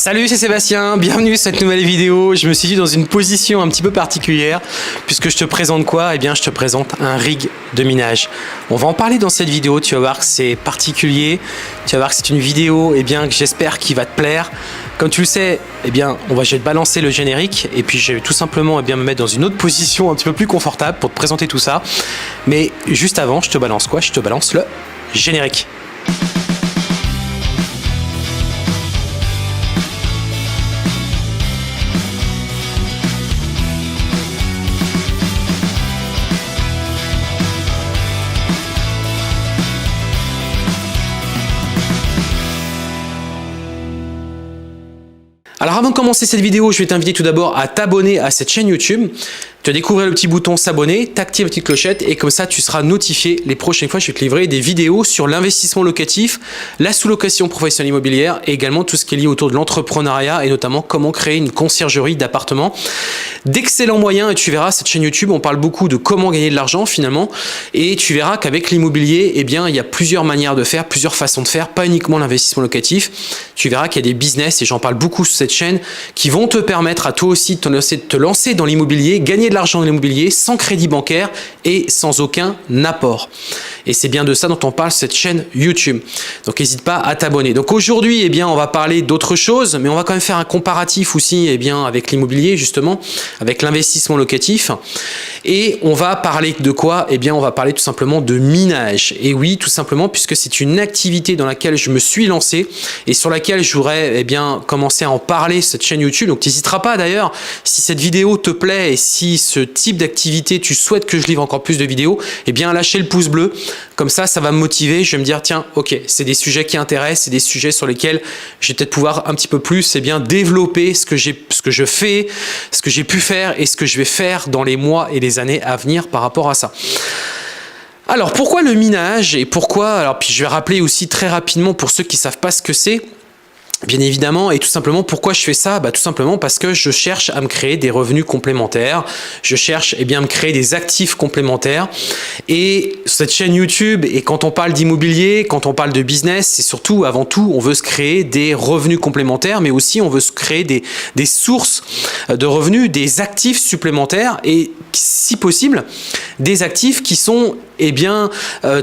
Salut, c'est Sébastien, bienvenue sur cette nouvelle vidéo. Je me suis dit dans une position un petit peu particulière puisque je te présente quoi? Eh bien, je te présente un rig de minage. On va en parler dans cette vidéo, tu vas voir que c'est particulier. Tu vas voir que c'est une vidéo que j'espère qu'il va te plaire. Comme tu le sais, je vais te balancer le générique et puis je vais tout simplement me mettre dans une autre position un petit peu plus confortable pour te présenter tout ça. Mais juste avant, je te balance quoi? Je te balance le générique. Alors avant de commencer cette vidéo, je vais t'inviter tout d'abord à t'abonner à cette chaîne YouTube. Tu vas découvrir le petit bouton s'abonner, t'actives la petite clochette et comme ça tu seras notifié les prochaines fois. Je vais te livrer des vidéos sur l'investissement locatif, la sous-location professionnelle immobilière et également tout ce qui est lié autour de l'entrepreneuriat et notamment comment créer une conciergerie d'appartements. D'excellents moyens et tu verras cette chaîne YouTube, on parle beaucoup de comment gagner de l'argent finalement et tu verras qu'avec l'immobilier, il y a plusieurs manières de faire, plusieurs façons de faire, pas uniquement l'investissement locatif. Tu verras qu'il y a des business et j'en parle beaucoup sur cette chaîne qui vont te permettre à toi aussi de te lancer dans l'immobilier, gagner de l'argent dans l'immobilier sans crédit bancaire et sans aucun apport. Et c'est bien de ça dont on parle sur cette chaîne YouTube. Donc n'hésite pas à t'abonner. Donc aujourd'hui, on va parler d'autre chose, mais on va quand même faire un comparatif aussi avec l'immobilier justement, avec l'investissement locatif. Et on va parler de quoi? On va parler tout simplement de minage. Et oui, tout simplement puisque c'est une activité dans laquelle je me suis lancé et sur laquelle j'aurais commencé à en parler sur cette chaîne YouTube. Donc tu n'hésiteras pas d'ailleurs, si cette vidéo te plaît et si ce type d'activité, tu souhaites que je livre encore plus de vidéos, à lâcher le pouce bleu. Comme ça va me motiver. Je vais me dire, tiens, ok, c'est des sujets qui intéressent, c'est des sujets sur lesquels je vais peut-être pouvoir un petit peu plus développer ce que je fais, ce que j'ai pu faire et ce que je vais faire dans les mois et les années à venir par rapport à ça. Alors, pourquoi le minage et pourquoi? Alors, puis je vais rappeler aussi très rapidement pour ceux qui ne savent pas ce que c'est. Bien évidemment, et tout simplement, pourquoi je fais ça? Tout simplement parce que je cherche à me créer des revenus complémentaires. Je cherche à me créer des actifs complémentaires. Et cette chaîne YouTube, et quand on parle d'immobilier, quand on parle de business, c'est surtout, avant tout, on veut se créer des revenus complémentaires, mais aussi on veut se créer des sources de revenus, des actifs supplémentaires et, si possible, des actifs qui sont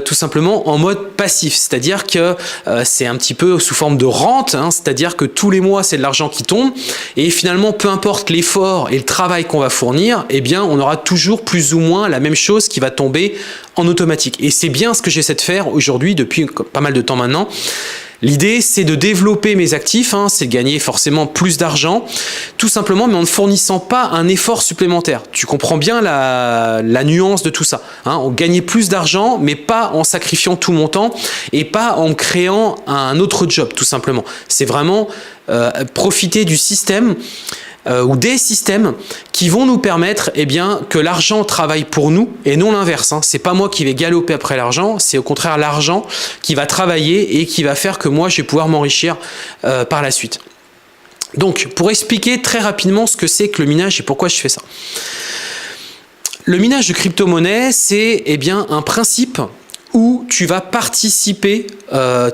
tout simplement en mode passif, c'est-à-dire que c'est un petit peu sous forme de rente, c'est-à-dire que tous les mois c'est de l'argent qui tombe et finalement peu importe l'effort et le travail qu'on va fournir, on aura toujours plus ou moins la même chose qui va tomber en automatique. Et c'est bien ce que j'essaie de faire aujourd'hui depuis pas mal de temps maintenant. L'idée, c'est de développer mes actifs, c'est de gagner forcément plus d'argent, tout simplement, mais en ne fournissant pas un effort supplémentaire. Tu comprends bien la nuance de tout ça. On gagnait plus d'argent, mais pas en sacrifiant tout mon temps et pas en créant un autre job, tout simplement. C'est vraiment profiter du système ou des systèmes qui vont nous permettre que l'argent travaille pour nous et non l'inverse. C'est pas moi qui vais galoper après l'argent, c'est au contraire l'argent qui va travailler et qui va faire que moi je vais pouvoir m'enrichir par la suite. Donc pour expliquer très rapidement ce que c'est que le minage et pourquoi je fais ça. Le minage de crypto-monnaie, c'est un principe où tu vas participer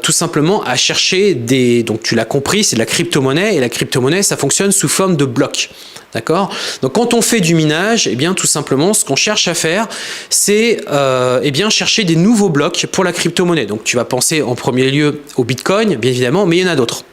tout simplement à chercher donc tu l'as compris, c'est de la crypto-monnaie et la crypto-monnaie ça fonctionne sous forme de blocs. D'accord? Donc quand on fait du minage, tout simplement ce qu'on cherche à faire, c'est chercher des nouveaux blocs pour la crypto-monnaie. Donc tu vas penser en premier lieu au Bitcoin, bien évidemment, mais il y en a d'autres.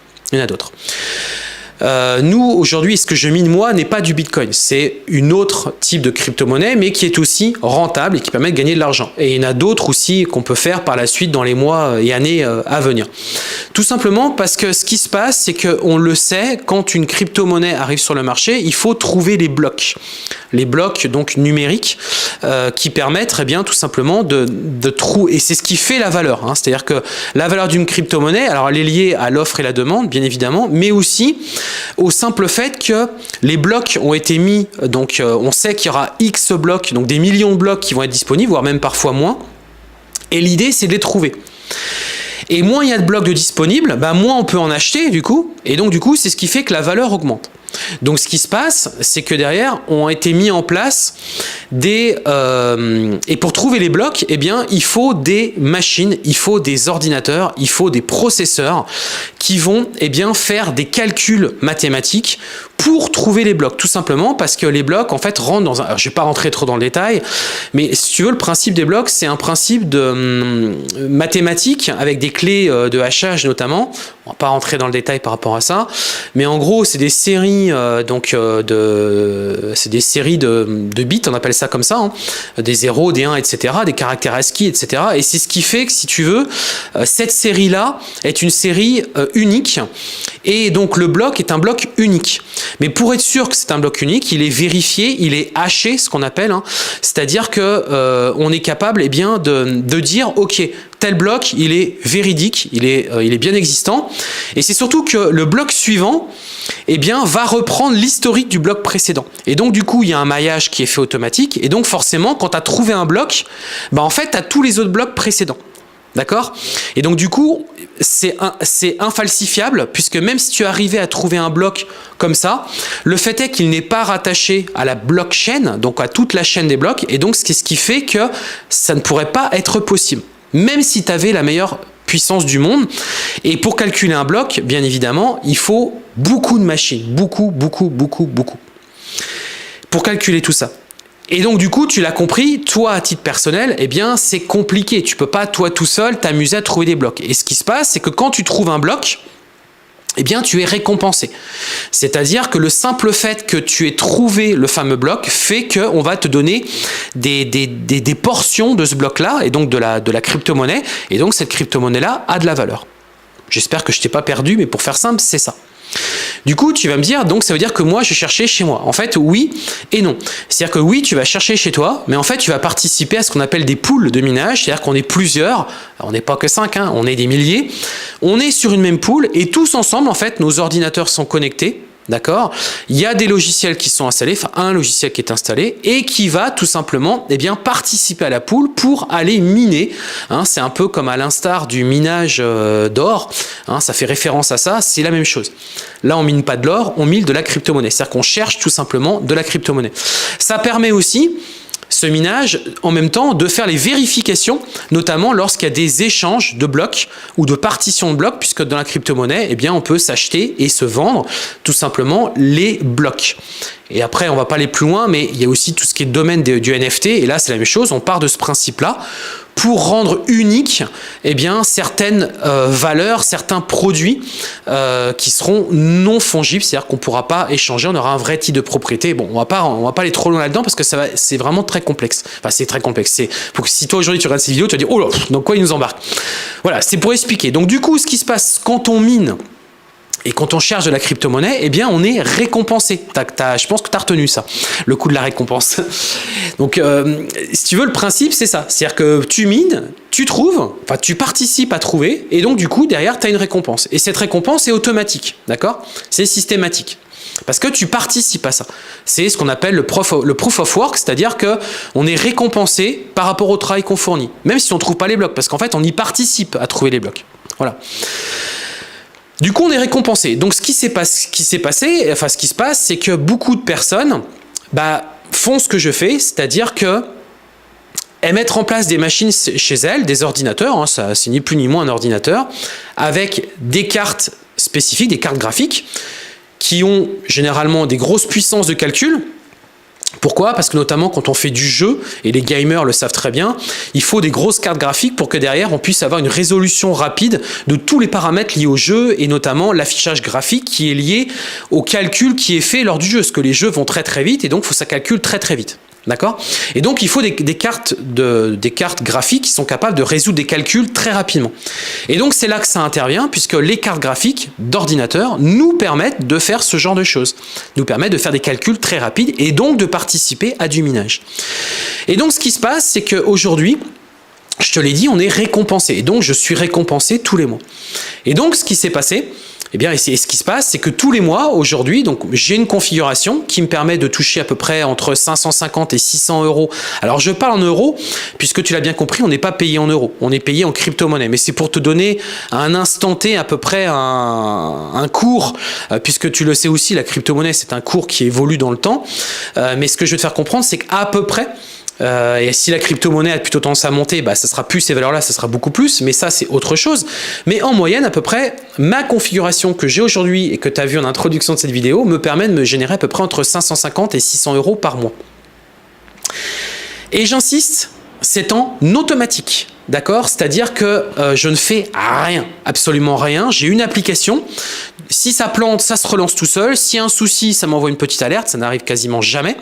Nous, aujourd'hui, ce que je mine moi n'est pas du Bitcoin. C'est une autre type de crypto-monnaie, mais qui est aussi rentable et qui permet de gagner de l'argent. Et il y en a d'autres aussi qu'on peut faire par la suite dans les mois et années à venir. Tout simplement parce que ce qui se passe, c'est qu'on le sait, quand une crypto-monnaie arrive sur le marché, il faut trouver les blocs. Les blocs donc numériques qui permettent tout simplement de trouver. Et c'est ce qui fait la valeur. C'est-à-dire que la valeur d'une crypto-monnaie, alors elle est liée à l'offre et la demande, bien évidemment, mais aussi au simple fait que les blocs ont été mis, donc on sait qu'il y aura X blocs, donc des millions de blocs qui vont être disponibles, voire même parfois moins. Et l'idée, c'est de les trouver. Et moins il y a de blocs de disponibles, moins on peut en acheter du coup. Et donc du coup, c'est ce qui fait que la valeur augmente. Donc ce qui se passe, c'est que derrière, ont été mis en place des... et pour trouver les blocs, eh bien, il faut des machines, il faut des ordinateurs, il faut des processeurs qui vont faire des calculs mathématiques pour trouver les blocs, tout simplement parce que les blocs en fait rentrent dans un... Alors, je ne vais pas rentrer trop dans le détail, mais si tu veux, le principe des blocs, c'est un principe de mathématique avec des clés de hachage notamment. On ne va pas rentrer dans le détail par rapport à ça, mais en gros, c'est des séries c'est des séries de bits, on appelle ça comme ça, hein, des 0, des 1, etc., des caractères ASCII, etc. Et c'est ce qui fait que, si tu veux, cette série-là est une série unique, et donc le bloc est un bloc unique. Mais pour être sûr que c'est un bloc unique, il est vérifié, il est haché, ce qu'on appelle, hein, c'est-à-dire que on est capable de dire, ok, tel bloc, il est véridique, il est bien existant, et c'est surtout que le bloc suivant va reprendre l'historique du bloc précédent. Et donc du coup, il y a un maillage qui est fait automatique, et donc forcément, quand tu as trouvé un bloc, en fait, tu as tous les autres blocs précédents. D'accord? Et donc du coup, c'est infalsifiable, puisque même si tu arrivais à trouver un bloc comme ça, le fait est qu'il n'est pas rattaché à la blockchain, donc à toute la chaîne des blocs, et donc c'est ce qui fait que ça ne pourrait pas être possible, même si tu avais la meilleure puissance du monde. Et pour calculer un bloc, bien évidemment, il faut beaucoup de machines, beaucoup, pour calculer tout ça. Et donc du coup, tu l'as compris, toi à titre personnel, c'est compliqué. Tu peux pas, toi tout seul, t'amuser à trouver des blocs. Et ce qui se passe, c'est que quand tu trouves un bloc, tu es récompensé. C'est-à-dire que le simple fait que tu aies trouvé le fameux bloc fait qu'on va te donner des portions de ce bloc-là, et donc de la crypto-monnaie, et donc cette crypto-monnaie-là a de la valeur. J'espère que je t'ai pas perdu, mais pour faire simple, c'est ça. Du coup, tu vas me dire, donc ça veut dire que moi, je cherchais chez moi. En fait, oui et non. C'est-à-dire que oui, tu vas chercher chez toi, mais en fait, tu vas participer à ce qu'on appelle des pools de minage. C'est-à-dire qu'on est plusieurs, on n'est pas que 5, hein, on est des milliers. On est sur une même pool, et tous ensemble, en fait, nos ordinateurs sont connectés. D'accord? Il y a des logiciels qui sont installés, enfin un logiciel qui est installé et qui va tout simplement participer à la pool pour aller miner. Hein, c'est un peu comme à l'instar du minage d'or, hein, ça fait référence à ça, c'est la même chose. Là, on mine pas de l'or, on mine de la crypto-monnaie. C'est-à-dire qu'on cherche tout simplement de la crypto-monnaie. Ça permet aussi, ce minage, en même temps, de faire les vérifications, notamment lorsqu'il y a des échanges de blocs ou de partitions de blocs, puisque dans la crypto-monnaie, on peut s'acheter et se vendre tout simplement les blocs. Et après, on va pas aller plus loin, mais il y a aussi tout ce qui est domaine du NFT, et là, c'est la même chose, on part de ce principe-là pour rendre unique certaines valeurs, certains produits qui seront non fongibles, c'est-à-dire qu'on ne pourra pas échanger, on aura un vrai titre de propriété. Bon, on va pas aller trop loin là-dedans parce que c'est vraiment très complexe. Enfin, c'est très complexe. Pour que si toi aujourd'hui tu regardes ces vidéos, tu vas dire oh là, dans quoi ils nous embarquent. Voilà, c'est pour expliquer. Donc du coup, ce qui se passe quand on mine et quand on cherche de la crypto-monnaie, on est récompensé. Je pense que tu as retenu ça, le coût de la récompense. Donc, si tu veux, le principe, c'est ça. C'est-à-dire que tu mines, tu trouves, enfin, tu participes à trouver, et donc, du coup, derrière, tu as une récompense. Et cette récompense est automatique, d'accord? C'est systématique. Parce que tu participes à ça. C'est ce qu'on appelle le proof of work, c'est-à-dire qu'on est récompensé par rapport au travail qu'on fournit, même si on ne trouve pas les blocs, parce qu'en fait, on y participe à trouver les blocs. Voilà. Du coup, on est récompensé. Donc, ce qui se passe, c'est que beaucoup de personnes font ce que je fais, c'est-à-dire que elles mettent en place des machines chez elles, des ordinateurs, hein, ça c'est ni plus ni moins un ordinateur, avec des cartes spécifiques, des cartes graphiques, qui ont généralement des grosses puissances de calcul. Pourquoi? Parce que notamment quand on fait du jeu, et les gamers le savent très bien, il faut des grosses cartes graphiques pour que derrière on puisse avoir une résolution rapide de tous les paramètres liés au jeu, et notamment l'affichage graphique qui est lié au calcul qui est fait lors du jeu, parce que les jeux vont très très vite et donc il faut que ça calcule très très vite. D'accord? Et donc il faut des cartes graphiques qui sont capables de résoudre des calculs très rapidement. Et donc c'est là que ça intervient, puisque les cartes graphiques d'ordinateur nous permettent de faire ce genre de choses, nous permettent de faire des calculs très rapides et donc de participer à du minage. Et donc ce qui se passe, c'est qu'aujourd'hui, je te l'ai dit, on est récompensé. Et donc je suis récompensé tous les mois. Et donc ce qui s'est passé, et ce qui se passe, c'est que tous les mois, aujourd'hui, donc j'ai une configuration qui me permet de toucher à peu près entre 550 et 600 euros. Alors, je parle en euros, puisque tu l'as bien compris, on n'est pas payé en euros, on est payé en crypto-monnaie. Mais c'est pour te donner à un instant T à peu près un cours, puisque tu le sais aussi, la crypto-monnaie, c'est un cours qui évolue dans le temps. Mais ce que je veux te faire comprendre, c'est qu'à peu près, Et si la crypto-monnaie a plutôt tendance à monter, bah, ça sera plus ces valeurs-là, ça sera beaucoup plus, mais ça c'est autre chose. Mais en moyenne, à peu près, ma configuration que j'ai aujourd'hui et que tu as vu en introduction de cette vidéo me permet de me générer à peu près entre 550 et 600 euros par mois. Et j'insiste, c'est en automatique, d'accord? C'est-à-dire que je ne fais rien, absolument rien. J'ai une application. Si ça plante, ça se relance tout seul. S'il y a un souci, ça m'envoie une petite alerte. Ça n'arrive quasiment jamais.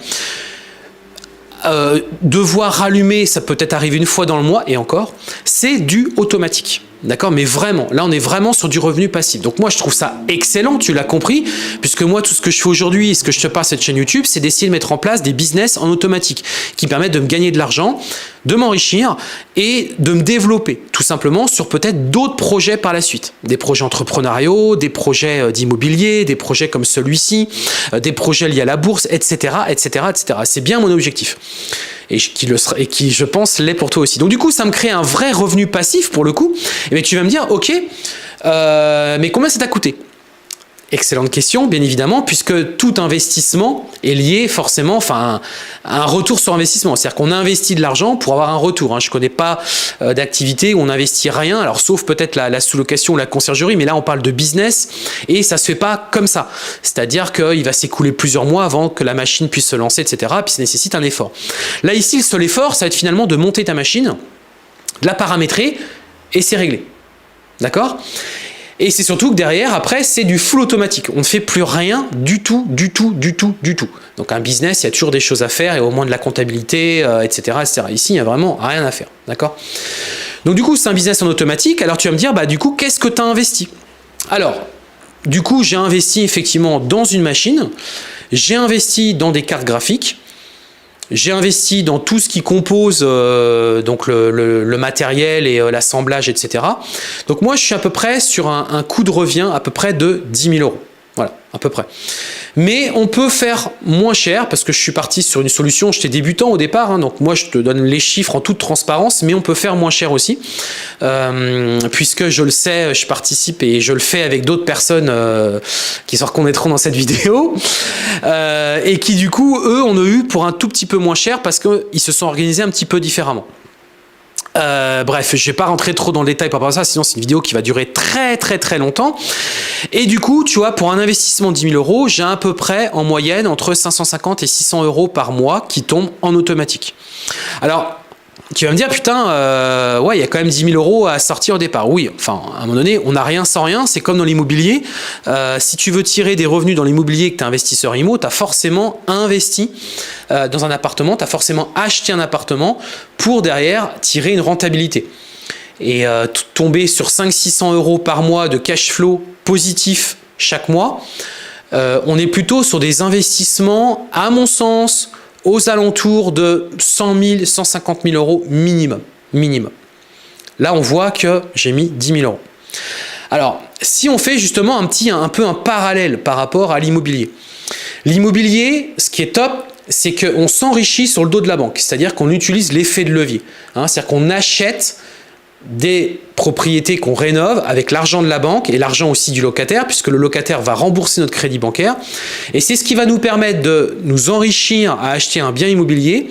Devoir rallumer, ça peut être arrivé une fois dans le mois, et encore, c'est du automatique. D'accord? Mais vraiment, là on est vraiment sur du revenu passif. Donc moi je trouve ça excellent, tu l'as compris, puisque moi tout ce que je fais aujourd'hui et ce que je te parle cette chaîne YouTube, c'est d'essayer de mettre en place des business en automatique qui permettent de me gagner de l'argent, de m'enrichir et de me développer tout simplement sur peut-être d'autres projets par la suite. Des projets entrepreneuriaux, des projets d'immobilier, des projets comme celui-ci, des projets liés à la bourse, etc. etc., etc. C'est bien mon objectif. Et qui, je pense, l'est pour toi aussi. Donc du coup, ça me crée un vrai revenu passif pour le coup. Et bien, tu vas me dire, ok, mais combien ça t'a coûté? Excellente question, bien évidemment, puisque tout investissement est lié forcément à un retour sur investissement. C'est-à-dire qu'on investit de l'argent pour avoir un retour. Je ne connais pas d'activité où on n'investit rien, alors sauf peut-être la sous-location ou la conciergerie, mais là on parle de business et ça ne se fait pas comme ça. C'est-à-dire qu'il va s'écouler plusieurs mois avant que la machine puisse se lancer, etc. Puis ça nécessite un effort. Là ici, le seul effort, ça va être finalement de monter ta machine, de la paramétrer et c'est réglé. D'accord ? Et c'est surtout que derrière, après, c'est du full automatique. On ne fait plus rien du tout, du tout, du tout, du tout. Donc un business, il y a toujours des choses à faire et au moins de la comptabilité, etc., etc. Ici, il n'y a vraiment rien à faire. D'accord? Donc du coup, c'est un business en automatique. Alors tu vas me dire, bah du coup, qu'est-ce que tu as investi? Alors, du coup, j'ai investi effectivement dans une machine. J'ai investi dans des cartes graphiques. J'ai investi dans tout ce qui compose donc le matériel et l'assemblage, etc. Donc moi, je suis à peu près sur un coût de revient à peu près de 10 000 euros. Voilà, à peu près. Mais on peut faire moins cher parce que je suis parti sur une solution, j'étais débutant au départ, donc moi je te donne les chiffres en toute transparence, mais on peut faire moins cher aussi, puisque je le sais, je participe et je le fais avec d'autres personnes qui se reconnaîtront dans cette vidéo, et qui du coup, eux, on a eu pour un tout petit peu moins cher parce qu'ils se sont organisés un petit peu différemment. Bref, je vais pas rentrer trop dans le détail par rapport à ça, sinon c'est une vidéo qui va durer très très très longtemps. Et du coup, tu vois, pour un investissement de 10 000 euros, j'ai à peu près en moyenne entre 550 et 600 euros par mois qui tombent en automatique. Alors, tu vas me dire, putain, ouais, il y a quand même 10 000 euros à sortir au départ. Oui, enfin, à un moment donné, on n'a rien sans rien. C'est comme dans l'immobilier. Si tu veux tirer des revenus dans l'immobilier et que tu es investisseur IMO, tu as forcément investi dans un appartement, tu as forcément acheté un appartement pour derrière tirer une rentabilité. Et tomber sur 500-600 euros par mois de cash flow positif chaque mois, on est plutôt sur des investissements, à mon sens, aux alentours de 100 000, 150 000 euros minimum. Minimum. Là, on voit que j'ai mis 10 000 euros. Alors, si on fait justement un peu un parallèle par rapport à l'immobilier. L'immobilier, ce qui est top, c'est qu'on s'enrichit sur le dos de la banque. C'est-à-dire qu'on utilise l'effet de levier. C'est-à-dire qu'on achète des propriétés qu'on rénove avec l'argent de la banque et l'argent aussi du locataire, puisque le locataire va rembourser notre crédit bancaire. Et c'est ce qui va nous permettre de nous enrichir à acheter un bien immobilier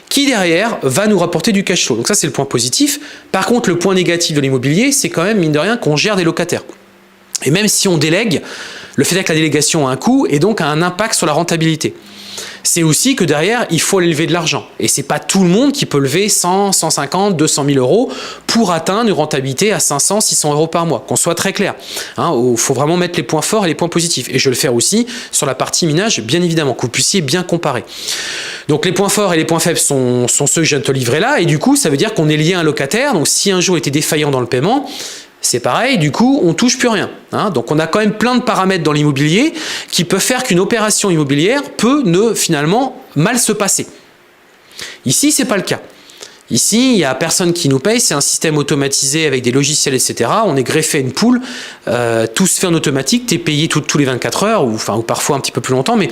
qui derrière va nous rapporter du cash flow. Donc ça, c'est le point positif. Par contre, le point négatif de l'immobilier, c'est quand même, mine de rien, qu'on gère des locataires. Et même si on délègue, le fait est que la délégation a un coût et donc a un impact sur la rentabilité. C'est aussi que derrière, il faut lever de l'argent. Et ce n'est pas tout le monde qui peut lever 100, 150, 200 000 euros pour atteindre une rentabilité à 500, 600 euros par mois. Qu'on soit très clair. Il faut vraiment mettre les points forts et les points positifs. Et je vais le faire aussi sur la partie minage, bien évidemment, que vous puissiez bien comparer. Donc les points forts et les points faibles sont ceux que je viens de te livrer là. Et du coup, ça veut dire qu'on est lié à un locataire. Donc si un jour il était défaillant dans le paiement, c'est pareil, du coup, on touche plus rien. Donc, on a quand même plein de paramètres dans l'immobilier qui peuvent faire qu'une opération immobilière peut finalement mal se passer. Ici, c'est pas le cas. Ici, il n'y a personne qui nous paye, c'est un système automatisé avec des logiciels, etc. On est greffé à une poule, tout se fait en automatique, tu es payé tous les 24 heures, ou parfois un petit peu plus longtemps, mais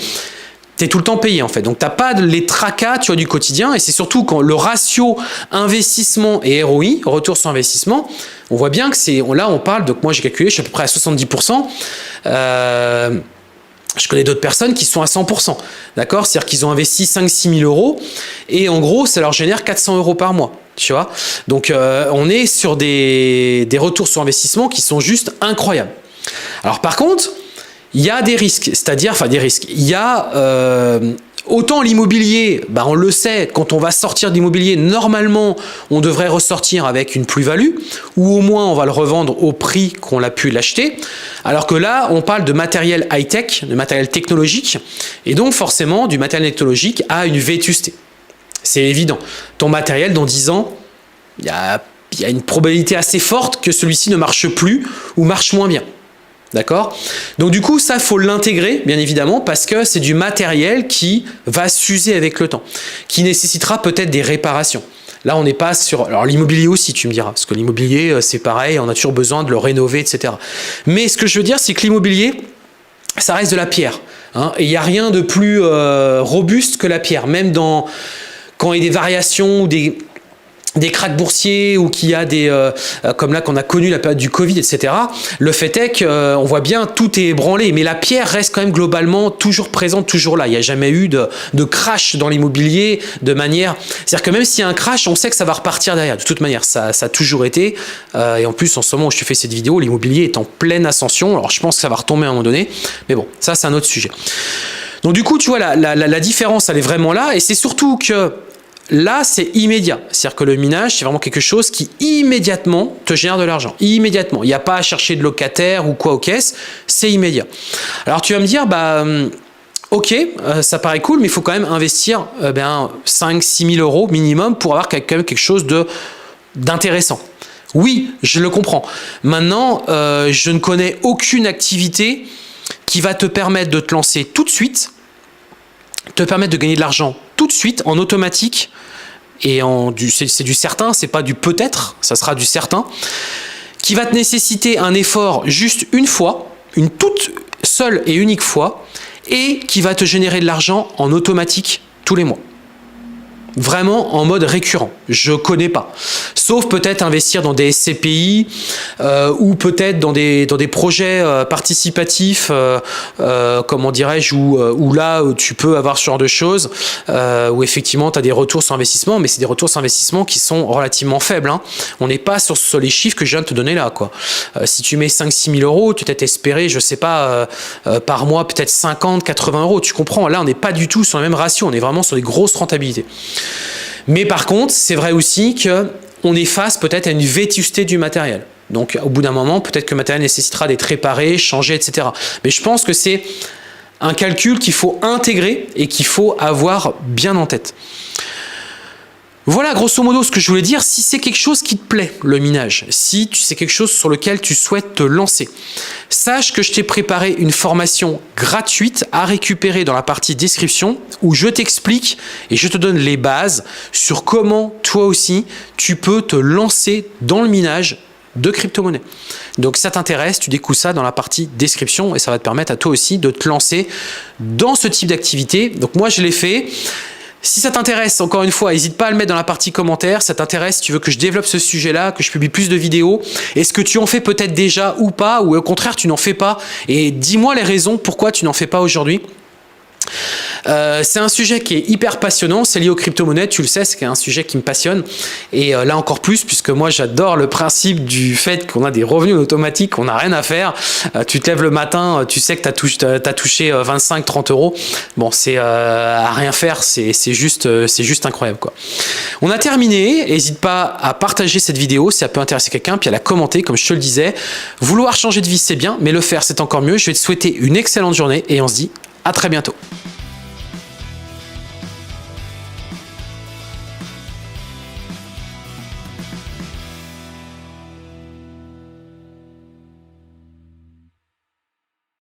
tu es tout le temps payé en fait. Donc tu n'as pas les tracas du quotidien, et c'est surtout quand le ratio investissement et ROI, retour sur investissement, on voit bien que là on parle, donc moi j'ai calculé, je suis à peu près à 70%. Je Je connais d'autres personnes qui sont à 100%, d'accord? C'est-à-dire qu'ils ont investi 5-6 000 euros et en gros, ça leur génère 400 euros par mois, tu vois? Donc, on est sur des retours sur investissement qui sont juste incroyables. Alors, par contre, il y a des risques, c'est-à-dire, enfin des risques, il y a... autant l'immobilier, bah on le sait, quand on va sortir d'immobilier, normalement, on devrait ressortir avec une plus-value, ou au moins on va le revendre au prix qu'on l'a pu l'acheter, alors que là, on parle de matériel high-tech, de matériel technologique, et donc forcément, du matériel technologique a une vétusté. C'est évident. Ton matériel, dans 10 ans, il y a une probabilité assez forte que celui-ci ne marche plus ou marche moins bien. D'accord? Donc du coup, ça, il faut l'intégrer, bien évidemment, parce que c'est du matériel qui va s'user avec le temps, qui nécessitera peut-être des réparations. Là, on n'est pas sur... Alors l'immobilier aussi, tu me diras, parce que l'immobilier, c'est pareil, on a toujours besoin de le rénover, etc. Mais ce que je veux dire, c'est que l'immobilier, ça reste de la pierre. Hein, et il n'y a rien de plus robuste que la pierre, même quand il y a des variations ou des cracks boursiers ou qu'il y a des comme là qu'on a connu la période du Covid, etc. Le fait est qu'on voit bien tout est ébranlé, mais la pierre reste quand même globalement toujours présente, toujours là. Il n'y a jamais eu de crash dans l'immobilier de manière... C'est-à-dire que même s'il y a un crash, on sait que ça va repartir derrière. De toute manière, ça a toujours été. Et en plus, en ce moment où je te fais cette vidéo, l'immobilier est en pleine ascension. Alors je pense que ça va retomber à un moment donné. Mais bon, ça c'est un autre sujet. Donc du coup, tu vois, la différence, elle est vraiment là. Et c'est surtout que là, c'est immédiat. C'est-à-dire que le minage, c'est vraiment quelque chose qui immédiatement te génère de l'argent. Immédiatement. Il n'y a pas à chercher de locataire ou quoi aux caisses. C'est immédiat. Alors, tu vas me dire, bah, ok, ça paraît cool, mais il faut quand même investir 5-6 000 euros minimum pour avoir quand même quelque chose d'intéressant. Oui, je le comprends. Maintenant, je ne connais aucune activité qui va te permettre de te lancer tout de suite, te permettre de gagner de l'argent tout de suite en automatique et c'est du certain, c'est pas du peut-être, ça sera du certain, qui va te nécessiter un effort juste une fois, une toute seule et unique fois, et qui va te générer de l'argent en automatique tous les mois. Vraiment en mode récurrent, je connais pas. Sauf peut-être investir dans des SCPI ou peut-être dans des projets participatifs, comment dirais-je, où là où tu peux avoir ce genre de choses, où effectivement tu as des retours sur investissement, mais c'est des retours sur investissement qui sont relativement faibles. Hein. On n'est pas sur les chiffres que je viens de te donner là, quoi. Si tu mets 5-6 000 euros, tu t'es espéré, je sais pas, par mois peut-être 50-80 euros, tu comprends, là on n'est pas du tout sur la même ratio, on est vraiment sur des grosses rentabilités. Mais par contre, c'est vrai aussi qu'on est face peut-être à une vétusté du matériel. Donc au bout d'un moment, peut-être que le matériel nécessitera d'être réparé, changé, etc. Mais je pense que c'est un calcul qu'il faut intégrer et qu'il faut avoir bien en tête. Voilà grosso modo ce que je voulais dire. Si c'est quelque chose qui te plaît, le minage, si c'est quelque chose sur lequel tu souhaites te lancer, sache que je t'ai préparé une formation gratuite à récupérer dans la partie description où je t'explique et je te donne les bases sur comment toi aussi tu peux te lancer dans le minage de crypto-monnaie. Donc ça t'intéresse, tu découvres ça dans la partie description et ça va te permettre à toi aussi de te lancer dans ce type d'activité. Donc moi je l'ai fait. Si ça t'intéresse, encore une fois, n'hésite pas à le mettre dans la partie commentaire. Ça t'intéresse, tu veux que je développe ce sujet-là, que je publie plus de vidéos. Est-ce que tu en fais peut-être déjà ou pas, ou au contraire, tu n'en fais pas? Et dis-moi les raisons pourquoi tu n'en fais pas aujourd'hui. C'est un sujet qui est hyper passionnant, c'est lié aux crypto-monnaies, tu le sais, c'est un sujet qui me passionne et là encore plus puisque moi j'adore le principe du fait qu'on a des revenus automatiques, qu'on n'a rien à faire, tu te lèves le matin, tu sais que tu as touché 25-30 euros, bon c'est à rien faire, c'est juste incroyable quoi. On a terminé, n'hésite pas à partager cette vidéo si ça peut intéresser quelqu'un, puis à la commenter comme je te le disais. Vouloir changer de vie c'est bien, mais le faire c'est encore mieux. Je vais te souhaiter une excellente journée et on se dit à très bientôt.